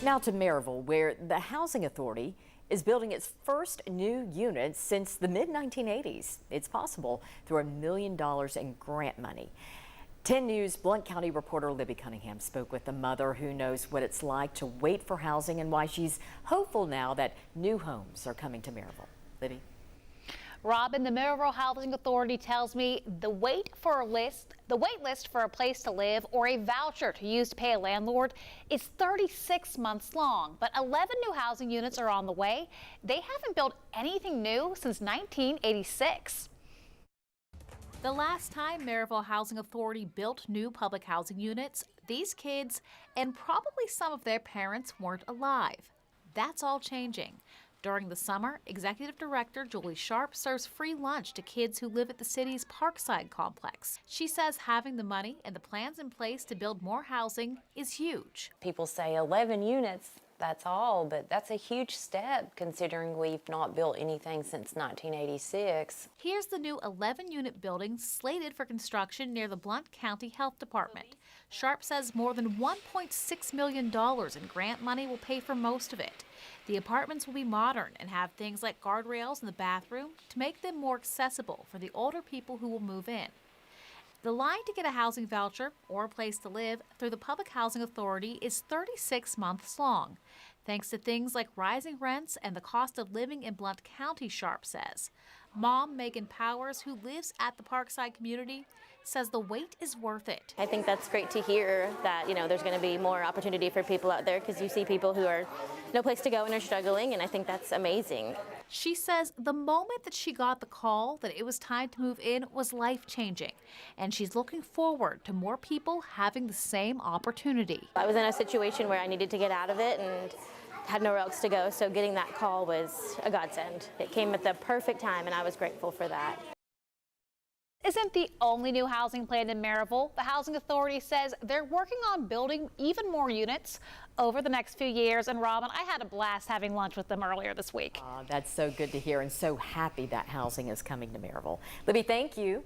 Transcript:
Now to Maryville, where the Housing Authority is building its first new unit since the mid-1980s. It's possible through $1 million in grant money. 10 News Blount County reporter Libby Cunningham spoke with the mother who knows what it's like to wait for housing and why she's hopeful now that new homes are coming to Maryville. Libby. Robin, the Maryville Housing Authority tells me the wait list for a place to live or a voucher to use to pay a landlord is 36 months long, but 11 new housing units are on the way. They haven't built anything new since 1986. The last time Maryville Housing Authority built new public housing units, these kids and probably some of their parents weren't alive. That's all changing. During the summer, Executive Director Julie Sharp serves free lunch to kids who live at the city's Parkside complex. She says having the money and the plans in place to build more housing is huge. People say 11 units, that's all, but that's a huge step considering we've not built anything since 1986. Here's the new 11-unit building slated for construction near the Blount County Health Department. Sharp says more than $1.6 million in grant money will pay for most of it. The apartments will be modern and have things like guardrails in the bathroom to make them more accessible for the older people who will move in. The line to get a housing voucher or a place to live through the Public Housing Authority is 36 months long, thanks to things like rising rents and the cost of living in Blount County, Sharp says. Mom Megan Powers, who lives at the Parkside community, says the wait is worth it. I think that's great to hear that, there's going to be more opportunity for people out there because you see people who are no place to go and are struggling, and I think that's amazing. She says the moment that she got the call that it was time to move in was life-changing, and she's looking forward to more people having the same opportunity. I was in a situation where I needed to get out of it and had nowhere else to go, so getting that call was a godsend. It came at the perfect time, and I was grateful for that. Isn't the only new housing planned in Maryville. The Housing Authority says they're working on building even more units over the next few years. And Robin, I had a blast having lunch with them earlier this week. That's so good to hear and so happy that housing is coming to Maryville. Libby, thank you.